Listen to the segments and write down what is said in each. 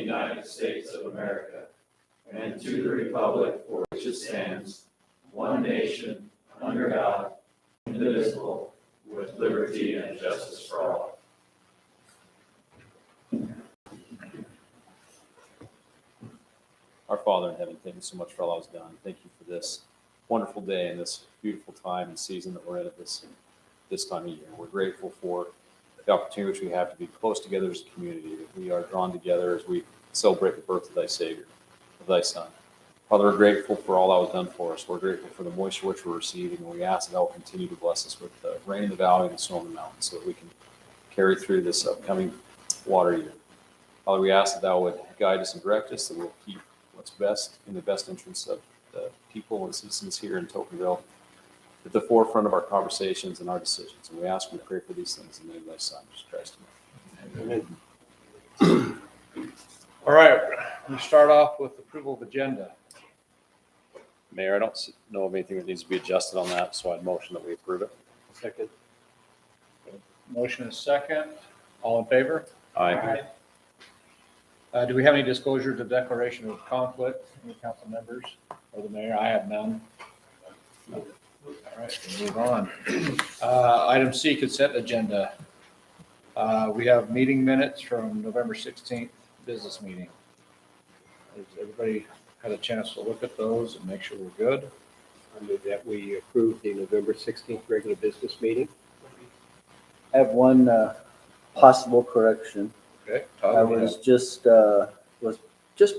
United States of America and to the republic for which it stands, one nation, under God, indivisible, with liberty and justice for all. Our Father in heaven, thank you so much for all that was done. Thank you for this wonderful day and this beautiful time and season that we're in at this time of year. We're grateful for the opportunity which we have to be close together as a community, that we are drawn together as we celebrate the birth of thy Savior, of thy Son. Father, we're grateful for all that was done for us. We're grateful for the moisture which we're receiving, and we ask that thou will continue to bless us with the rain in the valley and the snow in the mountains so that we can carry through this upcoming water year. Father, we ask that thou would guide us and direct us, that we'll keep what's best in the best interests of the people and citizens here in Tocanville at the forefront of our conversations and our decisions. And we ask, we pray for these things in the name of thy Son, Jesus Christ. Amen. All right, we start off with approval of agenda. Mayor, I don't know of anything that needs to be adjusted on that, so I'd motion that we approve it. Second. Motion is second. All in favor? Aye. Do we have any disclosure to declaration of conflict? Any council members or the mayor? I have none. All right, we'll move on. Item C, consent agenda. We have meeting minutes from November 16th business meeting. Has everybody had a chance to look at those and make sure we're good? I move that we approve the November 16th regular business meeting. I have one possible correction. Okay. I Todd, was just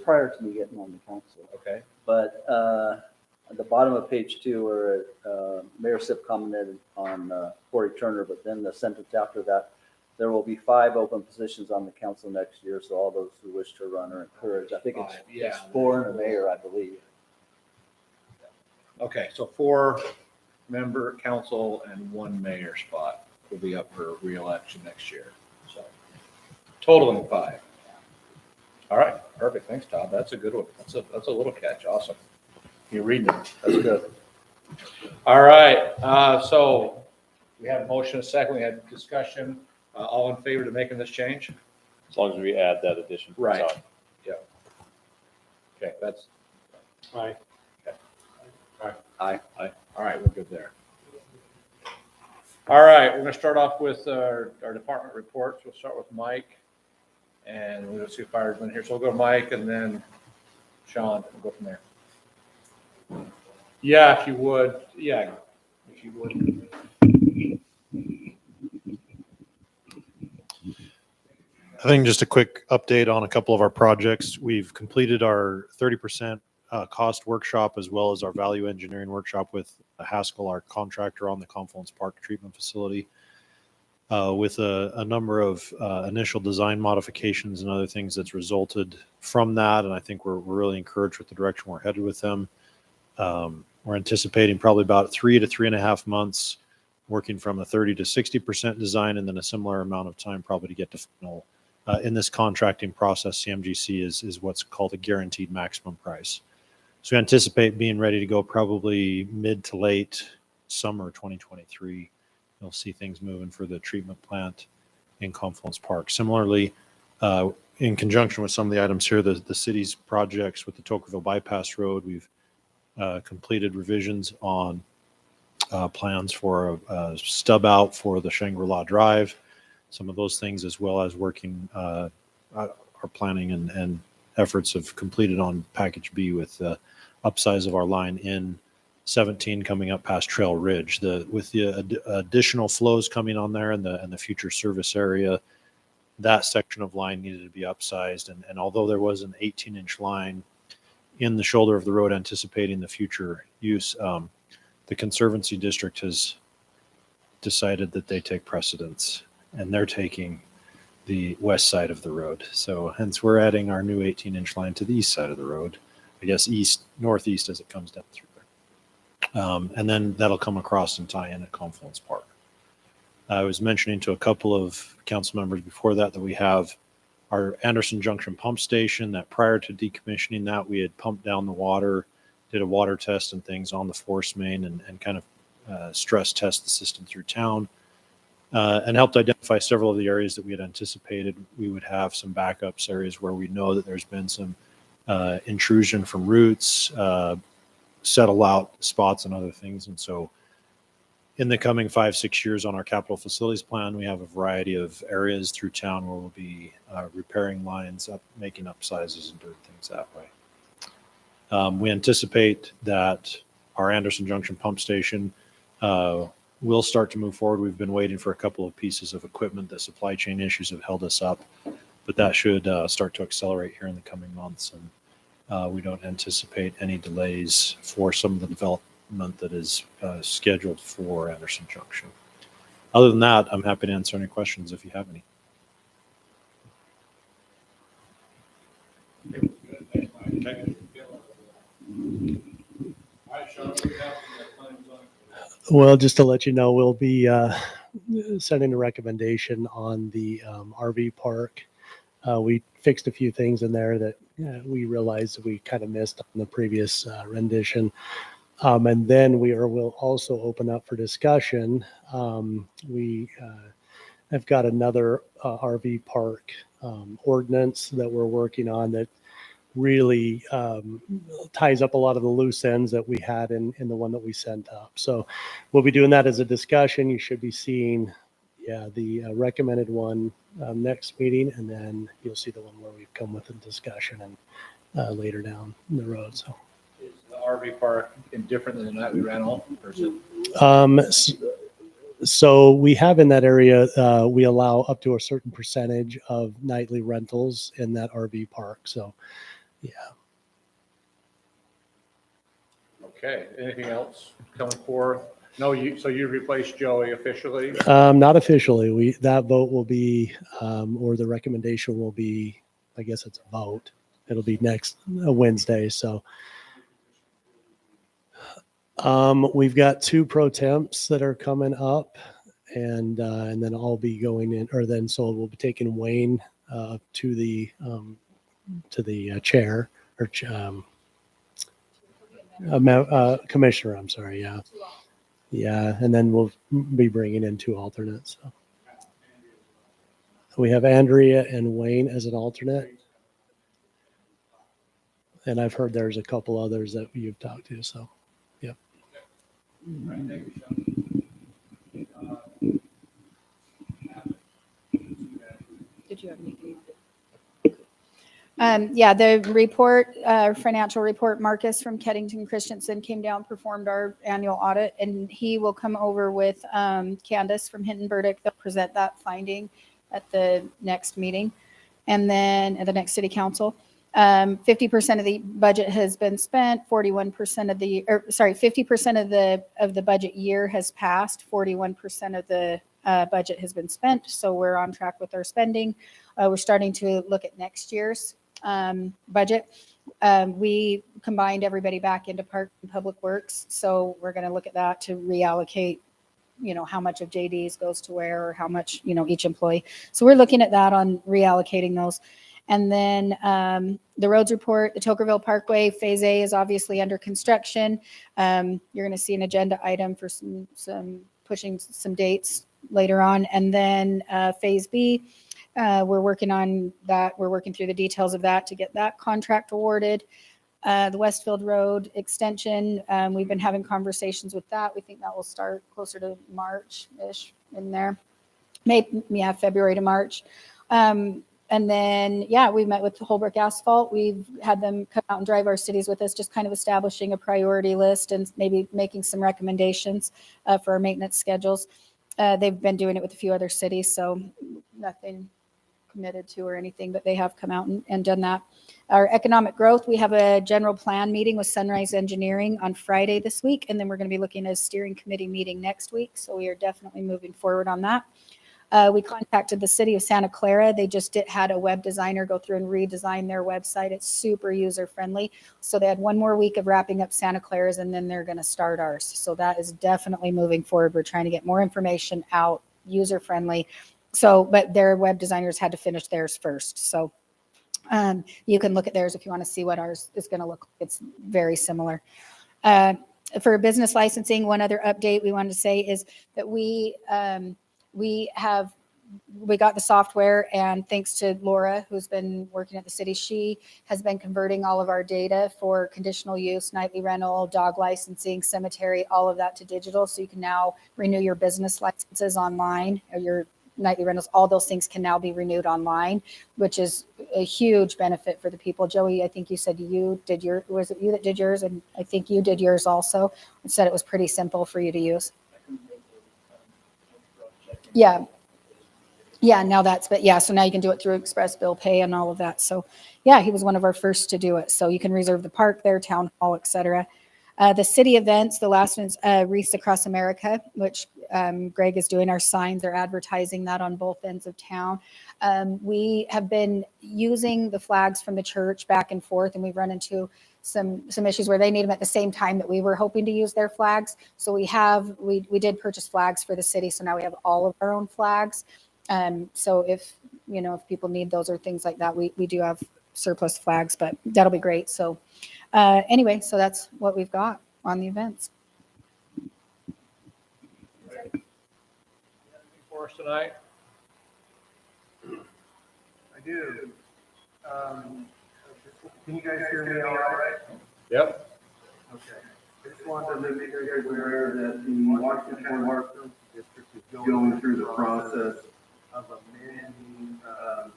prior to me getting on the council, okay. but at the bottom of page 2, where Mayor Sip commented on Corey Turner, but then the sentence after that, there will be 5 open positions on the council next year, so all those who wish to run are encouraged. I think it's 4 and a mayor, I believe. Okay, so 4 member council and 1 mayor spot will be up for re-election next year. So totaling 5. All right, perfect. Thanks, Todd. That's a good one. That's a little catch. Awesome. You're reading it. That's good. All right, so we had a motion, a second. We had discussion. All in favor to making this change? As long as we add that addition. to the Right. top. Okay, that's Aye. aye. All right, we're good there. All right, we're gonna start off with our department reports. We'll start with Mike. And we'll see if fire's in here. So we'll go to Mike and then Sean, we'll go from there. Yeah, if you would. Yeah, if you would. I think just a quick update on a couple of our projects. We've completed our 30% cost workshop as well as our value engineering workshop with Haskell, our contractor on the Confluence Park treatment facility, with a number of initial design modifications and other things that's resulted from that. And I think we're really encouraged with the direction we're headed with them. We're anticipating probably about 3 to 3.5 months working from a 30 to 60% design, and then a similar amount of time probably to get to final. In this contracting process, CMGC is what's called a guaranteed maximum price. So we anticipate being ready to go probably mid to late summer 2023. You'll see things moving for the treatment plant in Confluence Park. Similarly, in conjunction with some of the items here, the city's projects with the Tocanville Bypass Road, we've completed revisions on plans for a stub out for the Shangri-La Drive. Some of those things, as well as working our planning and efforts have completed on package B with the upsize of our line in 17 coming up past Trail Ridge. With the additional flows coming on there and the future service area, that section of line needed to be upsized. And although there was an 18-inch line in the shoulder of the road anticipating the future use, the Conservancy District has decided that they take precedence, and they're taking the west side of the road. So hence we're adding our new 18-inch line to the east side of the road, I guess northeast as it comes down through there. And then that'll come across and tie in at Confluence Park. I was mentioning to a couple of council members before that we have our Anderson Junction pump station that prior to decommissioning that, we had pumped down the water, did a water test and things on the force main and kind of stress test the system through town. and helped identify several of the areas that we had anticipated we would have some backups, areas where we know that there's been some intrusion from roots, settle out spots and other things. And so in the coming 5-6 years on our capital facilities plan, we have a variety of areas through town where we'll be repairing lines, making upsizes and doing things that way. We anticipate that our Anderson Junction pump station will start to move forward. We've been waiting for a couple of pieces of equipment. The supply chain issues have held us up, but that should start to accelerate here in the coming months. And we don't anticipate any delays for some of the development that is scheduled for Anderson Junction. Other than that, I'm happy to answer any questions if you have any. Well, just to let you know, we'll be sending a recommendation on the RV park. We fixed a few things in there that we realized we kind of missed on the previous rendition. And then we'll also open up for discussion. We have got another RV park ordinance that we're working on that really ties up a lot of the loose ends that we had in the one that we sent up. So we'll be doing that as a discussion. You should be seeing, the recommended one next meeting, and then you'll see the one where we've come with a discussion and later down the road. So. Is the RV park indifferent than the nightly rental, or is it? So we have in that area, we allow up to a certain percentage of nightly rentals in that RV park. So, yeah. Okay, anything else coming forth? No, so you replaced Joey officially? Not officially. That vote will be, or the recommendation will be, I guess it's a vote. It'll be next Wednesday. So, we've got 2 pro temps that are coming up, and then I'll be going in, or then so we'll be taking Wayne to the chair or commissioner. I'm sorry. Yeah, and then we'll be bringing in 2 alternates. So. We have Andrea and Wayne as an alternate, and I've heard there's a couple others that you've talked to. So. Did you have anything? The report, financial report, Marcus from Keddington Christensen came down, performed our annual audit, and he will come over with Candace from Hinton Burdick. They'll present that finding at the next meeting, and then at the next city council. 50% of the budget has been spent. 50% of the budget year has passed. 41% of the budget has been spent. So we're on track with our spending. We're starting to look at next year's budget. We combined everybody back into Park and Public Works. So we're going to look at that to reallocate, how much of JD's goes to where, or how much, each employee. So we're looking at that on reallocating those. And then the roads report, the Tokerville Parkway, Phase A is obviously under construction. You're going to see an agenda item for some pushing some dates later on. And then Phase B, we're working on that. We're working through the details of that to get that contract awarded. The Westfield Road extension, we've been having conversations with that. We think that will start closer to March-ish in there. Maybe, February to March. And then, we met with Holbrook Asphalt. We've had them come out and drive our cities with us, just kind of establishing a priority list and maybe making some recommendations for our maintenance schedules. They've been doing it with a few other cities, so nothing committed to or anything, but they have come out and done that. Our economic growth, we have a general plan meeting with Sunrise Engineering on Friday this week, and then we're going to be looking at a steering committee meeting next week, so we are definitely moving forward on that. We contacted the city of Santa Clara. They just had a web designer go through and redesign their website. It's super user friendly. So they had 1 more week of wrapping up Santa Clara's, and then they're going to start ours. So that is definitely moving forward. We're trying to get more information out, user friendly. So, but their web designers had to finish theirs first. So you can look at theirs if you want to see what ours is going to look like. It's very similar. For business licensing, one other update we wanted to say is that we we got the software, and thanks to Laura, who's been working at the city, she has been converting all of our data for conditional use, nightly rental, dog licensing, cemetery, all of that to digital. So you can now renew your business licenses online, or your nightly rentals. All those things can now be renewed online, which is a huge benefit for the people. Joey, I think you said you did was it you that did yours? And I think you did yours also, and said it was pretty simple for you to use. Yeah. Yeah, now so now you can do it through Express Bill Pay and all of that. So yeah, he was one of our first to do it. So you can reserve the park there, town hall, etc. The city events, the last one's Wreaths Across America, which Greg is doing our signs. They're advertising that on both ends of town. We have been using the flags from the church back and forth, and we've run into some issues where they need them at the same time that we were hoping to use their flags. So we did purchase flags for the city. So now we have all of our own flags. So if people need those or things like that, we do have surplus flags, but that'll be great. So anyway, so that's what we've got on the events. For us tonight? I do. Can you guys hear me all right? Yep. Okay. I just wanted to make you guys aware that the Washington County Water District is going through the process of amending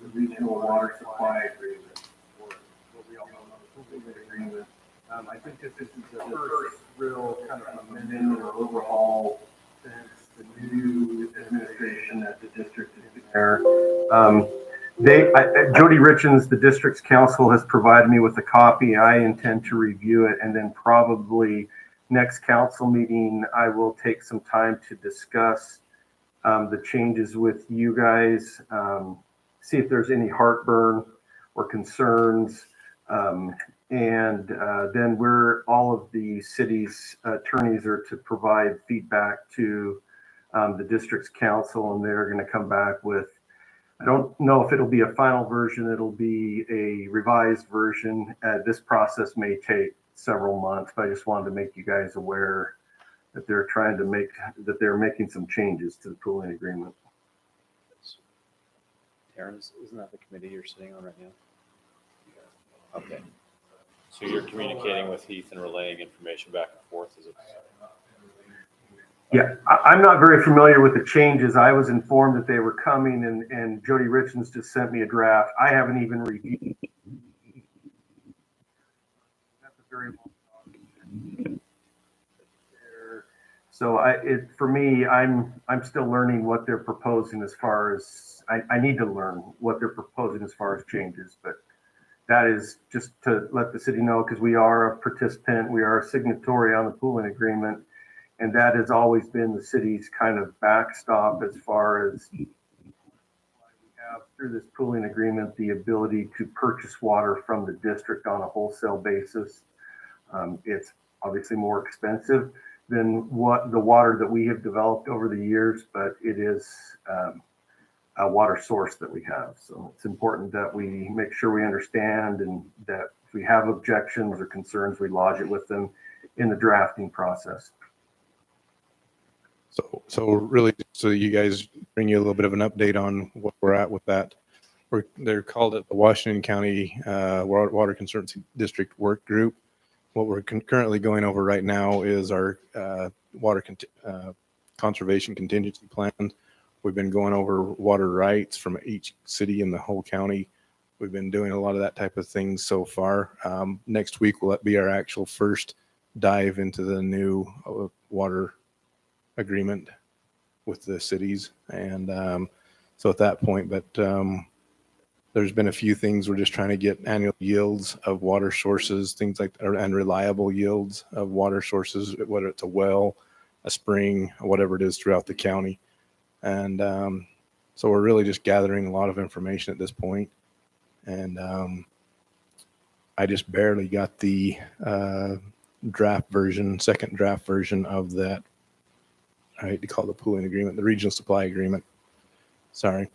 the regional water supply agreement, or what we all know as the Pool agreement. I think this is the first real kind of amendment or overhaul since the new administration that the district has been there. Jody Richens, the district's counsel, has provided me with a copy. I intend to review it, and then probably next council meeting, I will take some time to discuss the changes with you guys, see if there's any heartburn or concerns. And then all of the city's attorneys are to provide feedback to the district's council, and they're going to come back with, I don't know if it'll be a final version, it'll be a revised version. This process may take several months, but I just wanted to make you guys aware that they're making some changes to the pooling agreement. Taryn, isn't that the committee you're sitting on right now? Okay. So you're communicating with Heath and relaying information back and forth, is it? Yeah, I'm not very familiar with the changes. I was informed that they were coming, and Jody Richens just sent me a draft. I haven't even reviewed. That's a very long document. So for me, I'm still learning what they're proposing as far as I need to learn what they're proposing as far as changes, but that is just to let the city know, because we are a participant, we are a signatory on the pooling agreement. And that has always been the city's kind of backstop as far as we have through this pooling agreement, the ability to purchase water from the district on a wholesale basis. It's obviously more expensive than what the water that we have developed over the years, but it is a water source that we have. So it's important that we make sure we understand, and that if we have objections or concerns, we lodge it with them in the drafting process. So really, so you guys bring you a little bit of an update on what we're at with that. They're called it the Washington County Water Conservancy District Work Group. What we're currently going over right now is our water conservation contingency plan. We've been going over water rights from each city in the whole county. We've been doing a lot of that type of things so far. Next week will be our actual first dive into the new water agreement with the cities, and so at that point, but there's been a few things. We're just trying to get annual yields of water sources, things like that, and reliable yields of water sources, whether it's a well, a spring, or whatever it is throughout the county. And so we're really just gathering a lot of information at this point. And I just barely got the second draft version of that. I hate to call it the pooling agreement, the regional supply agreement. Sorry.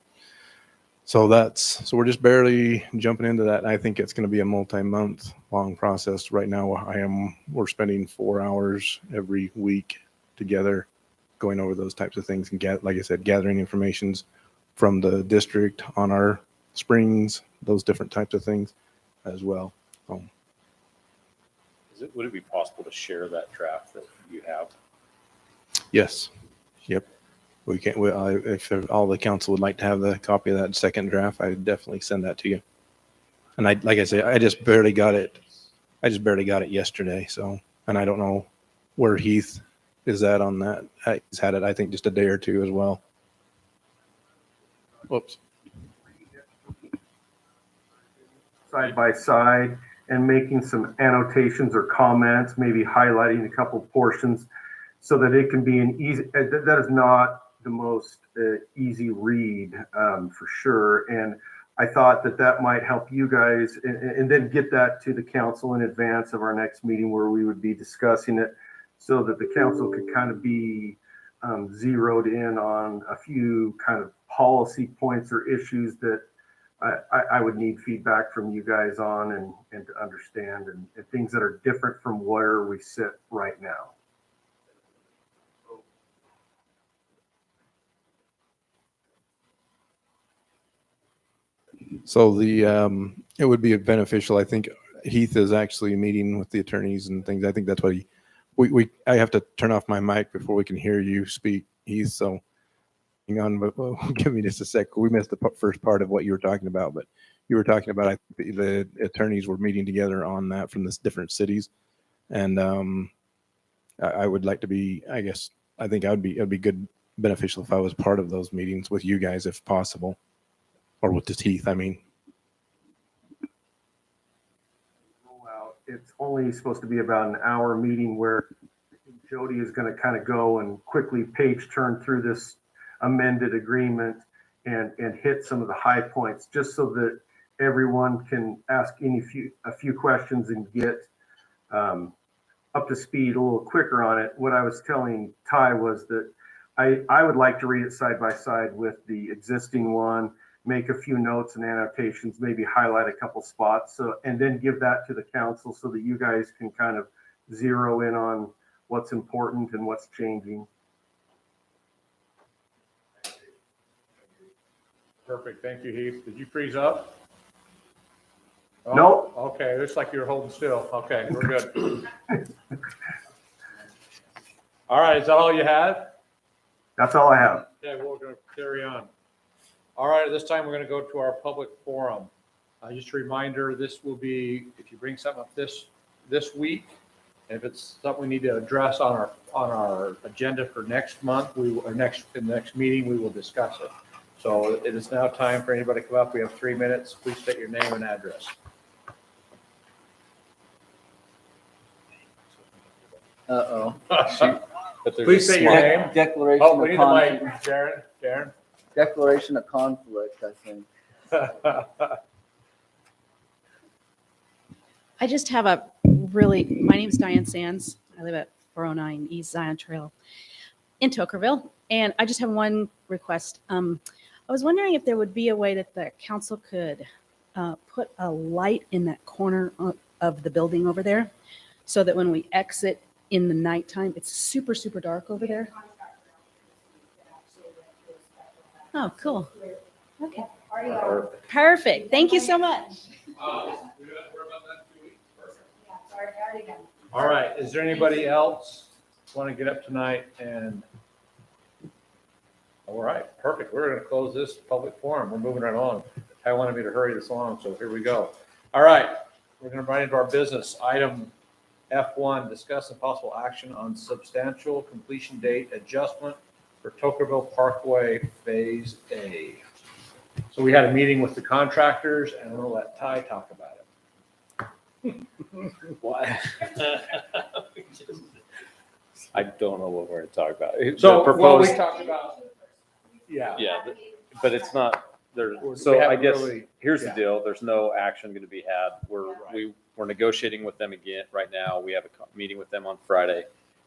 So we're just barely jumping into that. I think it's going to be a multi-month long process. Right now, we're spending 4 hours every week together going over those types of things and like I said, gathering informations from the district on our springs, those different types of things as well. Would it be possible to share that draft that you have? Yes. Yep. We can, if all the council would like to have the copy of that second draft, I'd definitely send that to you. And like I say, I just barely got it. I just barely got it yesterday. So, and I don't know where Heath is at on that. He's had it, I think, just a day or two as well. Whoops. Side by side and making some annotations or comments, maybe highlighting a couple portions so that it can be an easy, that is not the most easy read for sure. And I thought that that might help you guys and then get that to the council in advance of our next meeting where we would be discussing it so that the council could kind of be zeroed in on a few kind of policy points or issues that I would need feedback from you guys on and to understand and things that are different from where we sit right now. So it would be beneficial. I think Heath is actually meeting with the attorneys and things. I think that's what I have to turn off my mic before we can hear you speak, Heath. So hang on, but give me just a sec. We missed the first part of what you were talking about, but you were talking about, I think the attorneys were meeting together on that from the different cities. And I would like to be, I guess, I think it'd be good, beneficial if I was part of those meetings with you guys, if possible. Or with just Heath, I mean. It's only supposed to be about an hour meeting where Jody is going to kind of go and quickly page turn through this amended agreement and hit some of the high points just so that everyone can ask a few questions and get up to speed a little quicker on it. What I was telling Ty was that I would like to read it side by side with the existing one, make a few notes and annotations, maybe highlight a couple spots, and then give that to the council so that you guys can kind of zero in on what's important and what's changing. Perfect. Thank you, Heath. Did you freeze up? Oh, Nope. Okay. Looks like you're holding still. Okay. We're good. All right. Is that all you had? That's all I have. Okay. We're going to carry on. All right. At this time, we're going to go to our public forum. Just a reminder, this will be, if you bring something up this week, and if it's something we need to address on our agenda for next month, in the next meeting, we will discuss it. So it is now time for anybody to come up. We have 3 minutes. Please state your name and address. Uh-oh. Please state your name. Declaration Oh, we of need the mic, conflict. Darren. Declaration of conflict, I think. I just have my name is Diane Sands. I live at 409 East Zion Trail in Tokerville. And I just have one request. I was wondering if there would be a way that the council could put a light in that corner of the building over there so that when we exit in the nighttime, it's super, super dark over there. Oh, cool. Okay. Perfect. Thank you so much. All right. Is there anybody else want to get up tonight? And all right, perfect. We're going to close this public forum. We're moving right on. I wanted me to hurry this along, so here we go. All right, we're going to run into our business. Item F1, discuss and possible action on substantial completion date adjustment for Tokerville Parkway Phase A. So we had a meeting with the contractors, and we'll let Ty talk about it. Why? I don't know what we're going to talk about. So The proposed, what we talked about, yeah. but it's not there. We So I haven't guess really- here's yeah. the deal. There's no action going to be had. We're negotiating with them again right now. We have a meeting with them on Friday.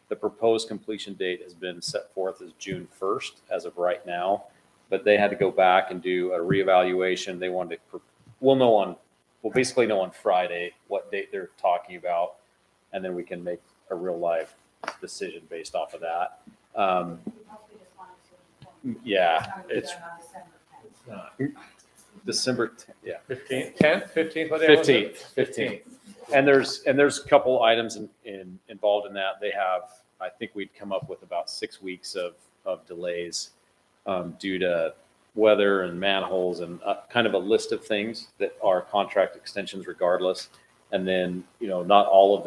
The proposed completion date has been set forth as June 1st as of right now, but they had to go back and do a reevaluation. They wanted to, we'll basically know on Friday what date they're talking about, and then we can make a real life decision based off of that. Yeah, it's December, yeah. 15th, 10th, 15th? What day was it? 15th. And there's a couple items involved in that. They have, I think we'd come up with about 6 weeks of delays due to weather and manholes and kind of a list of things that are contract extensions regardless. And then, not all of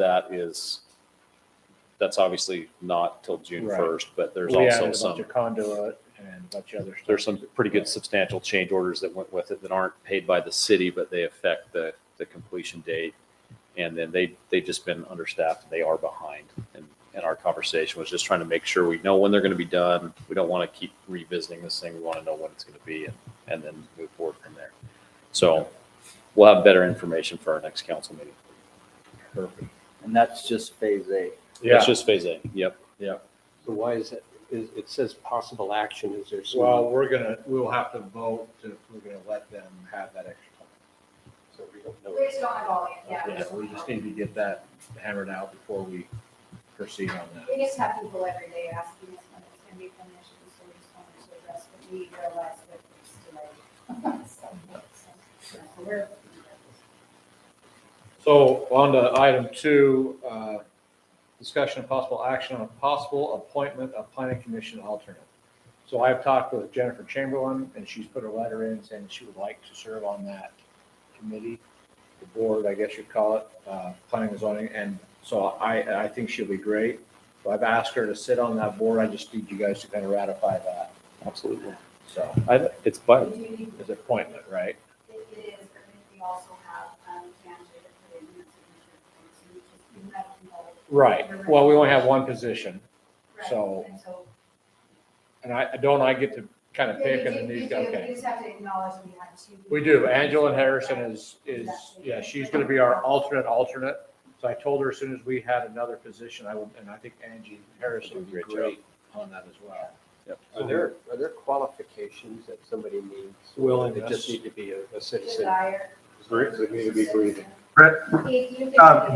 that's obviously not till June Right. 1st, but there's We also added a some. bunch of conduit and a bunch of other stuff. There's some pretty good substantial change orders that went with it that aren't paid by the city, but they affect the completion date. And then they've just been understaffed. They are behind. And our conversation was just trying to make sure we know when they're going to be done. We don't want to keep revisiting this thing. We want to know when it's going to be and then move forward from there. So we'll have better information for our next council meeting. Perfect. And that's just phase A. It's just phase A. Yep. So why is it, it says possible action, is there some? Well, we'll have to vote if we're gonna let them have that extra time. So we don't know. We just don't have all yet, Yeah, we just need to get that hammered out before we proceed on that. We just have people every day asking us when it's gonna be finished, and so we just wanted to address, but we realize that it's delayed. So we're. So on to item 2, discussion of possible action on a possible appointment of planning commission alternate. So I've talked with Jennifer Chamberlain and she's put a letter in saying she would like to serve on that committee, the board, I guess you'd call it, planning and zoning. And so I think she'll be great. So I've asked her to sit on that board. I just need you guys to kind of ratify that. Absolutely. So It's by, it's an appointment, right? It is, but we also have, candidate for the signature. So we just have to know. Right. Well, we only have one position. Right, So- and so. And I get to kind of pick and then these, You do, okay. you just have to acknowledge we have two. We do. Angela Harrison is, yeah, she's going to be our alternate. So I told her as soon as we had another position, and I think Angie Harrison would be Great job. great on that as well. Are there qualifications that somebody needs? Willingness. They just need to be a citizen. Desire. They need to be breathing. Brett, If you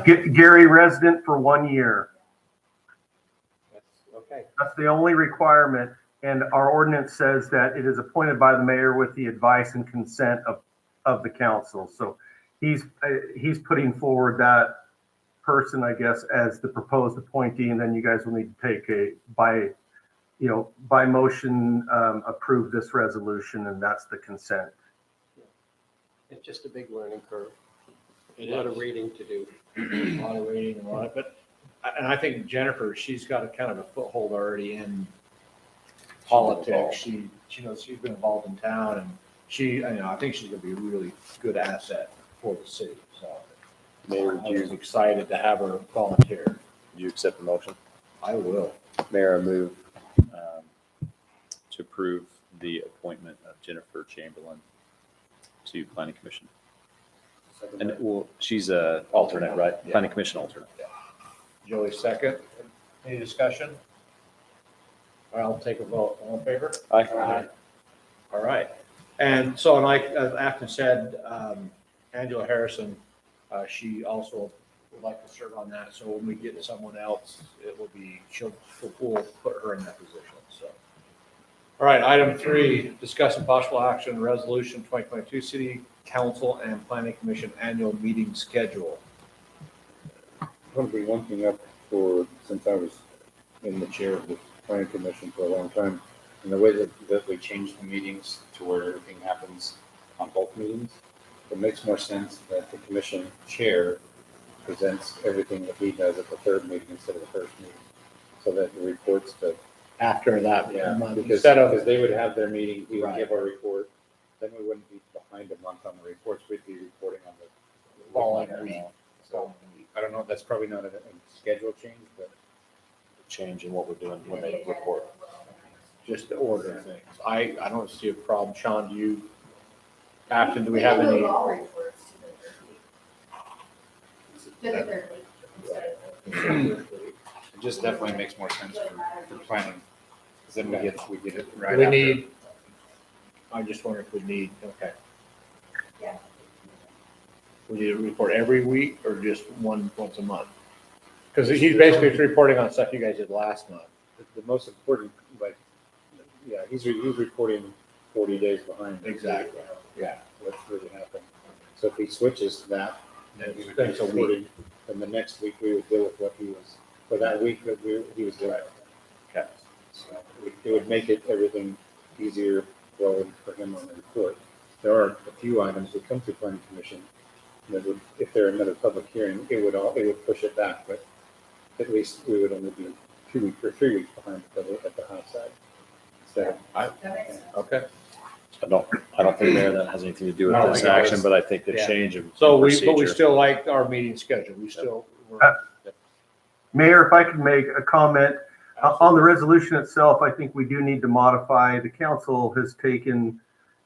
can- Gary resident for 1 year. Okay. That's the only requirement. And our ordinance says that it is appointed by the mayor with the advice and consent of the council. So he's putting forward that person, I guess, as the proposed appointee, and then you guys will need to take by motion, approve this resolution, and that's the consent. It's just a big learning curve. It A lot of is. reading to do. A lot of reading and a lot, and I think Jennifer, she's got a kind of a foothold already in politics. She knows, she's been involved in town, and I think she's gonna be a really good asset for the city. So Mayor, I was excited to have her volunteer. do you accept the motion? I will. Mayor, I move to approve the appointment of Jennifer Chamberlain to Planning Commission. And she's a alternate, right? Yeah. Planning Commission alternate. Joey, second. Any discussion? I'll take a vote. All in favor? Aye. All right. And so, like Afton said, Angela Harrison, she also would like to serve on that. So when we get someone else, it will be, we'll put her in that position. So. All right, item 3, discuss and possible action, resolution 2022 City Council and Planning Commission annual meeting schedule. I want to bring one thing up since I was in the chair of the planning commission for a long time, and the way that we changed the meetings to where everything happens on both meetings, it makes more sense that the commission chair presents everything that he does at the third meeting instead of the first meeting, so that the reports to, After that month, because instead of, they would have their meeting, he would Right. give a report, then we wouldn't be behind a month on the reports, we'd be reporting on the Following week. week. So, I don't know, that's probably not a schedule change, but Change in what we're doing when they report. just the order of things. I don't see a problem. Sean, Afton, do we have can any? move all reports to the third week instead of it just definitely makes more sense for planning. Because then we get it right We after. need, I just wonder if we need, okay. Yeah. We need a report every week or just once a month? Because he's basically reporting on stuff you guys did last month. the most important, like, yeah, he's reporting 40 days behind. Exactly. Yeah. What's really happened. So if he switches that, Then and he he's would miss a week. reporting, then the next week we would deal with what he was, for that week that he was doing. Okay. So it would make it everything easier for him on the report. There are a few items that come through planning commission that would, if they're another public hearing, it would push it back, but at least we would only be 2 weeks or 3 weeks behind at the high side. So Okay. I don't think, Mayor, that has anything to do with No, this I know, action, it's- but I think the yeah. change of But we procedure. still like our meeting schedule. We still. Mayor, if I could make a comment on the resolution itself, I think we do need to modify. The council has taken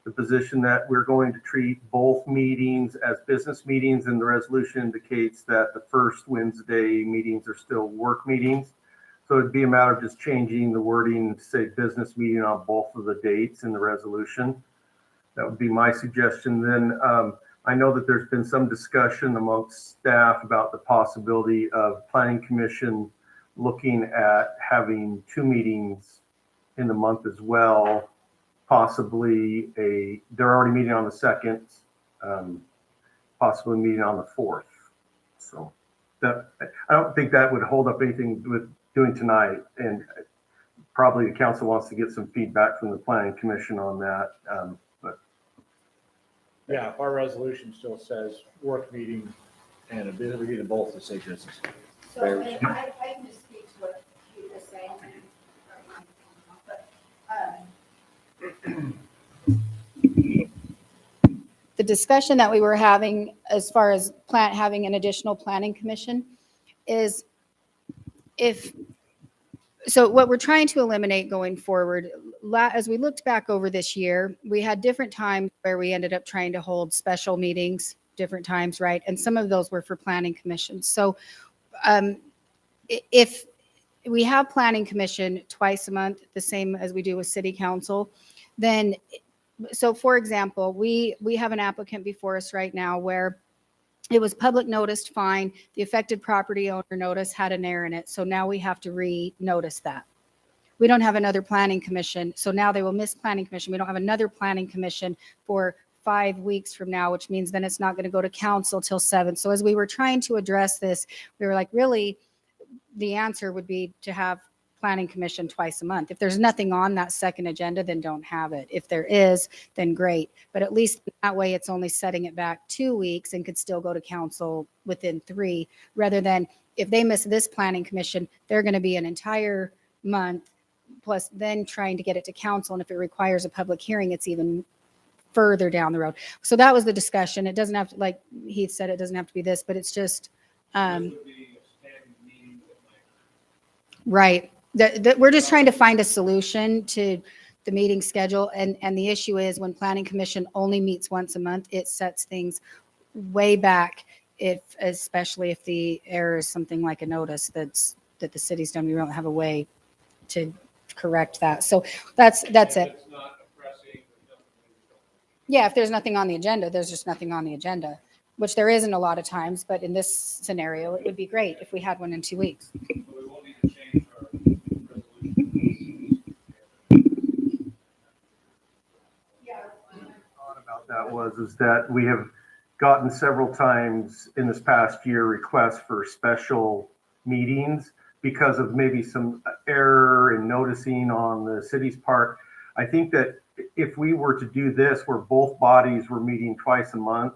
the position that we're going to treat both meetings as business meetings, and the resolution indicates that the first Wednesday meetings are still work meetings. So it'd be a matter of just changing the wording to say business meeting on both of the dates in the resolution. That would be my suggestion. Then I know that there's been some discussion amongst staff about the possibility of planning commission looking at having 2 meetings in the month as well. Possibly they're already meeting on the 2nd, possibly meeting on the 4th. So that, I don't think that would hold up anything with doing tonight. And probably the council wants to get some feedback from the planning commission on that. But Yeah, if our resolution still says work meeting and a business meeting, both the same business. So I can just speak to what you were saying. But, the discussion that we were having as far as having an additional planning commission is so what we're trying to eliminate going forward, as we looked back over this year, we had different times where we ended up trying to hold special meetings, different times, right? And some of those were for planning commissions. So if we have planning commission twice a month, the same as we do with city council, then, so for example, we have an applicant before us right now where it was public noticed, fine. The affected property owner notice had an error in it. So now we have to re-notice that. We don't have another planning commission. So now they will miss planning commission. We don't have another planning commission for 5 weeks from now, which means then it's not going to go to council till 7. So as we were trying to address this, we were like, really, the answer would be to have planning commission twice a month. If there's nothing on that second agenda, then don't have it. If there is, then great. But at least that way it's only setting it back 2 weeks and could still go to council within 3, rather than if they miss this planning commission, they're going to be an entire month plus then trying to get it to council. And if it requires a public hearing, it's even further down the road. So that was the discussion. It doesn't have to, like Heath said, it doesn't have to be this, but it's just, right. We're just trying to find a solution to the meeting schedule. And the issue is when planning commission only meets once a month, it sets things way back, especially if the error is something like a notice that the city's done. We don't have a way to correct that. So that's it. Yeah, if there's nothing on the agenda, there's just nothing on the agenda, which there isn't a lot of times. But in this scenario, it would be great if we had one in 2 weeks. about that is that we have gotten several times in this past year requests for special meetings because of maybe some error in noticing on the city's part. I think that if we were to do this where both bodies were meeting twice a month,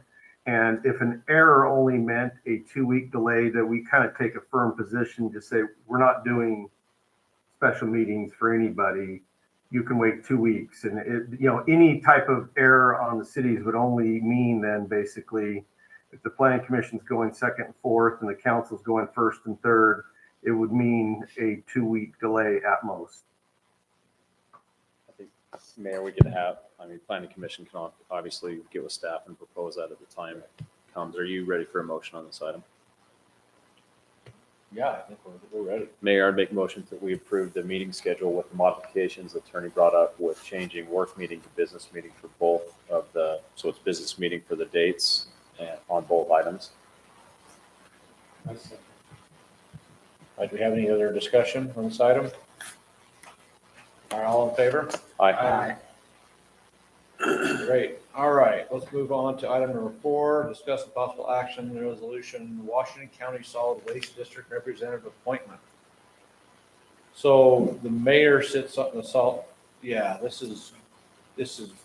and if an error only meant a 2-week delay, that we kind of take a firm position to say, we're not doing special meetings for anybody. You can wait 2 weeks. And any type of error on the cities would only mean then basically if the planning commission's going 2nd and 4th and the council's going 1st and 3rd, it would mean a 2-week delay at most. I think, Mayor, we could have, planning commission can obviously get with staff and propose that at the time it comes. Are you ready for a motion on this item? Yeah, I think we're ready. Mayor, I'd make a motion that we approve the meeting schedule with the modifications the attorney brought up with changing work meeting to business meeting for both of so it's business meeting for the dates and on both items. Do we have any other discussion on this item? All right, all in favor? Aye. Great. All right, let's move on to item number 4, discuss the possible action and resolution, Washington County Solid Waste District Representative appointment. So the mayor sits on the salt, yeah, this is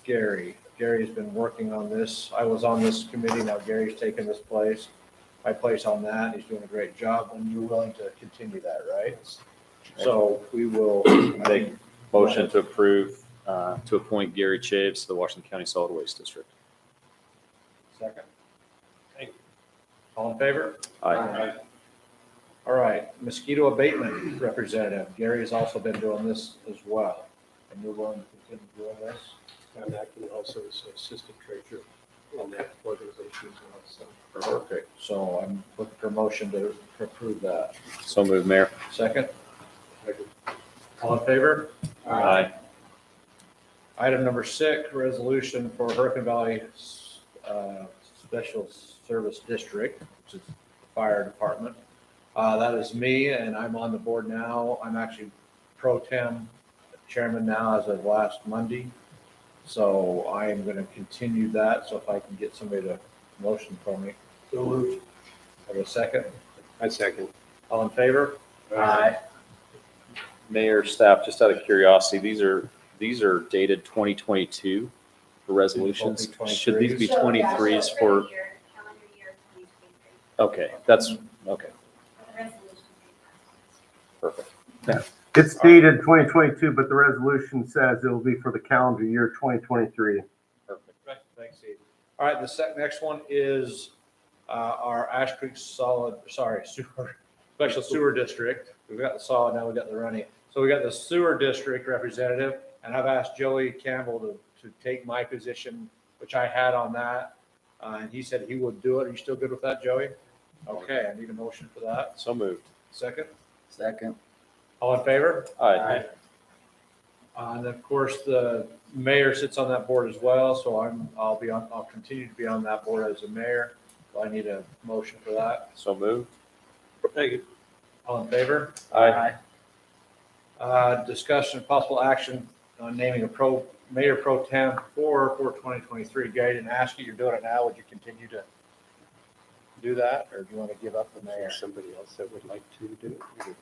Gary. Gary's been working on this. I was on this committee, now Gary's taken this place, my place on that. He's doing a great job, and you're willing to continue that, right? So we will. Make motion to approve, to appoint Gary Chaves to the Washington County Solid Waste District. Second. All in favor? Aye. All right, mosquito abatement representative. Gary has also been doing this as well. And you're willing to continue doing this? I'm acting also as assistant treasurer on that organization as well, so. Perfect. So I'm looking for a motion to approve that. So moved, Mayor. Second? All in favor? Aye. Item number 6, resolution for Hurricane Valley Special Service District, which is the fire department. That is me, and I'm on the board now. I'm actually pro tem chairman now as of last Monday. So I am going to continue that. So if I can get somebody to motion for me. So moved. Have a second? I second. All in favor? Mayor, staff, just out of curiosity, these are dated 2022 for resolutions. Should these be 23s for? Okay, that's, okay, perfect. It's dated 2022, but the resolution says it will be for the calendar year 2023. Perfect. Right, thanks, Steve. All right, the next one is our Ash Creek sewer, special sewer district. We've got the solid, now we've got the running. So we got the sewer district representative, and I've asked Joey Campbell to take my position, which I had on that. And he said he would do it. Are you still good with that, Joey? Okay, I need a motion for that. So moved. Second? Second. All in favor? Aye. And of course, the mayor sits on that board as well, so I'll continue to be on that board as a mayor. So I need a motion for that. So moved. All in favor? Aye. Discussion of possible action on naming a mayor pro tem for 2023. Gary, didn't ask you, you're doing it now. Would you continue to do that, or do you want to give up the mayor? There's somebody else that would like to do it.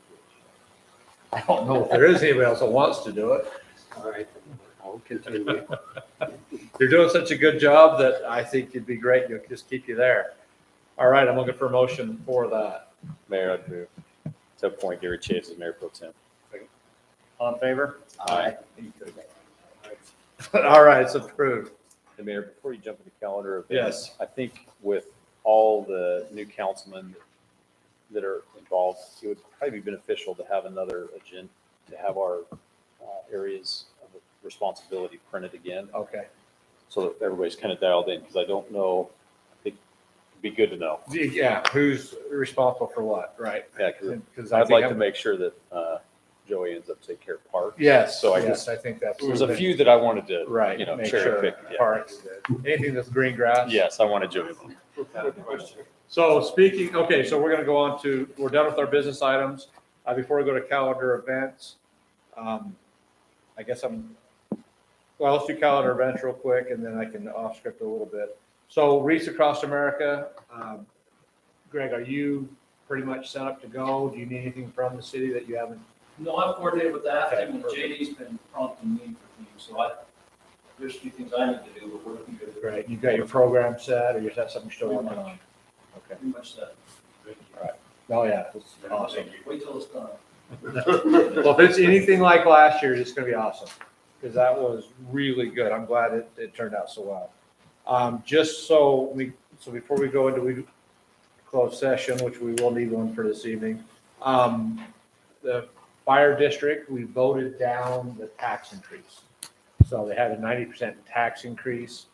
I don't know if there is anybody else that wants to do it. All right, I'll continue. You're doing such a good job that I think it'd be great. You'll just keep you there. All right, I'm looking for a motion for that. Mayor, I'd move to appoint Gary Chaves as Mayor Pro Tem. All in favor? Aye. All right, it's approved. And Mayor, before you jump into calendar events, Yes. I think with all the new councilmen that are involved, it would probably be beneficial to have another agenda, to have our areas of responsibility printed again, Okay. so that everybody's kind of dialed in, because I don't know, I think it'd be good to know. Yeah, who's responsible for what, right? Yeah, because I I'd think like I'm- to make sure that Joey ends up taking care of parks. Yes, So I yes, just, I think that's. there's a few that I wanted to, Right, you know, make cherry sure pick. Yeah. parks, anything that's green grass. Yes, I wanted Joey. So speaking, okay, so we're gonna go on to, we're done with our business items. Before we go to calendar events, I guess well, let's do calendar events real quick, and then I can off script a little bit. So Wreaths Across America, Greg, are you pretty much set up to go? Do you need anything from the city that you haven't? No, I've coordinated with that, Okay, and perfect. JD's been prompting me for things, so there's a few things I need to do, but we're looking good. Great, you got your program set, or is that something you're still working on? Okay. Pretty much that. Oh, yeah, it's awesome. Wait till it's done. Well, if it's anything like last year, it's gonna be awesome, because that was really good. I'm glad it turned out so well. Just so before we go into closed session, which we will need one for this evening, the fire district, we voted down the tax increase. So they had a 90% tax increase.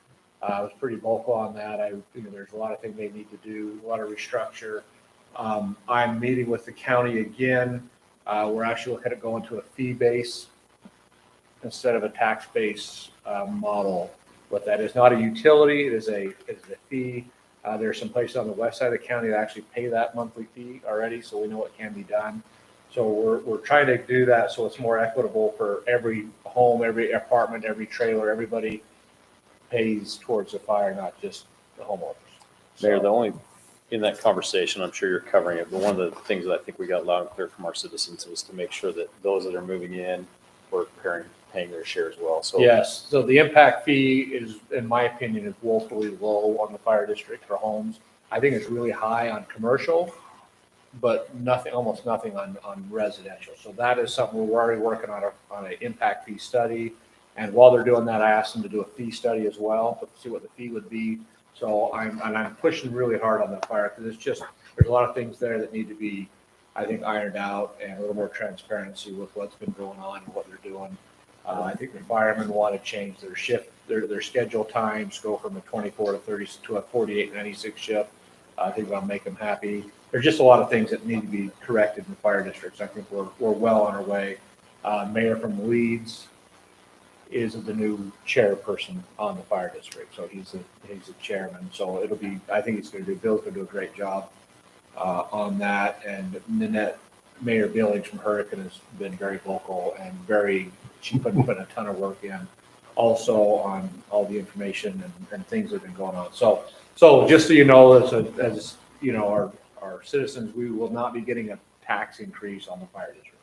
I was pretty vocal on that. There's a lot of things they need to do, a lot of restructure. I'm meeting with the county again. We're actually looking at going to a fee base instead of a tax base model. What that is, not a utility, it is a fee. There are some places on the west side of the county that actually pay that monthly fee already, so we know it can be done. So we're trying to do that so it's more equitable for every home, every apartment, every trailer, everybody pays towards the fire, not just the homeowners. Mayor, the So- only, in that conversation, I'm sure you're covering it, but one of the things that I think we got loud and clear from our citizens was to make sure that those that are moving in were paying their share as well. So Yes, so the impact fee is, in my opinion, is woefully low on the fire district for homes. I think it's really high on commercial, but nothing, almost nothing on residential. So that is something we're already working on an impact fee study. And while they're doing that, I asked them to do a fee study as well, to see what the fee would be. So I'm pushing really hard on the fire, because it's just, there's a lot of things there that need to be, I think, ironed out, and a little more transparency with what's been going on and what they're doing. I think the firemen want to change their shift, their schedule times, go from a 24 to 30 to a 48, 96 shift. I think that'll make them happy. There's just a lot of things that need to be corrected in the fire districts. I think we're well on our way. Mayor from Leeds is the new chairperson on the fire district, so he's the chairman. So it'll be, I think he's going to do, Bill's going to do a great job on that. And Nanette, Mayor Billings from Hurricane, has been very vocal and she put a ton of work in also on all the information and things that have been going on. So just so you know, as you know, our citizens, we will not be getting a tax increase on the fire district.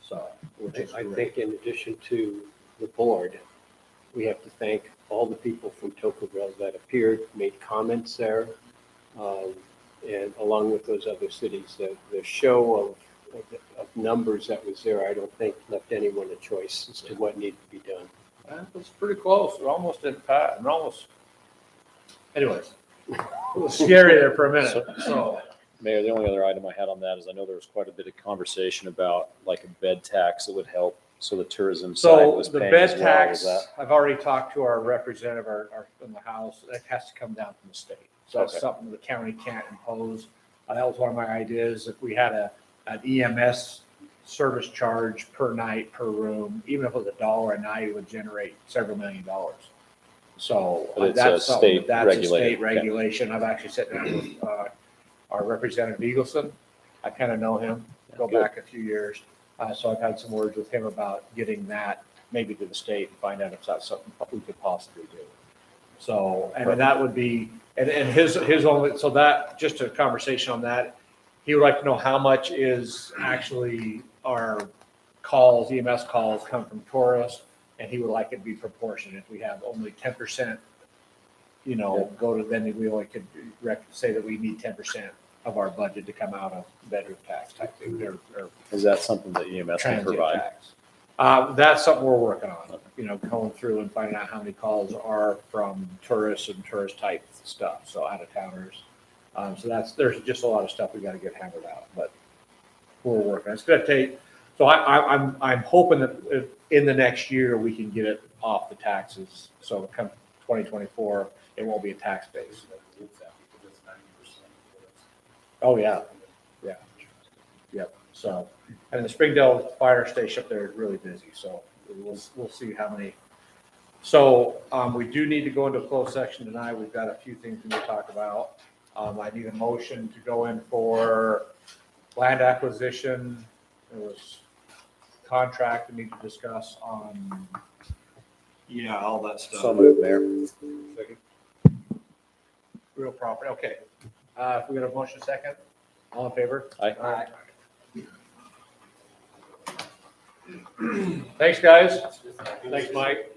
So, which is I great. think in addition to the board, we have to thank all the people from Tocqueville that appeared, made comments there, and along with those other cities, the show of numbers that was there, I don't think left anyone a choice as to what needed to be done. That was pretty close. We're almost at Pat. We're almost. Anyways, it was scary there for a minute. So, Mayor, the only other item I had on that is I know there was quite a bit of conversation about like a bed tax that would help. So the tourism side so was the paying bed as well. Is tax, that? I've already talked to our representative, our in the House. That has to come down from the state. So that's Okay. something the county can't impose. That was one of my ideas. If we had an EMS service charge per night per room, even if it was $1 a night, it would generate several $1 million. So But it's that's a something, state that's a regulated, state okay. regulation. I've actually sat down with our Representative Eagleson. I kind of know him, go Good. back a few years. So I've had some words with him about getting that maybe to the state and find out if that's something we could possibly do. So, and then that would be, and his only, so that, just a conversation on that. He would like to know how much is actually our calls, EMS calls come from tourists, and he would like it to be proportionate. If we have only 10%, go to, then we only could say that we need 10% of our budget to come out of bedroom tax type thing, or Is that something that EMS can transient provide? tax. That's something we're working on, going through and finding out how many calls are from tourists and tourist type stuff, so out of towners. So there's just a lot of stuff we got to get hammered out, but we're working. It's going to take, so I'm hoping that in the next year we can get it off the taxes. So come 2024, it won't be a tax base. Oh, yeah. Yeah. Yep. So, and the Springdale Fire Station up there is really busy, so we'll see how many. So, we do need to go into a closed section tonight. We've got a few things we need to talk about. I need a motion to go in for land acquisition. There was contract we need to discuss on, all that stuff. So moved, Mayor. Real property, okay. If we got a motion second, all in favor? Aye. Thanks, guys. Thanks, Mike.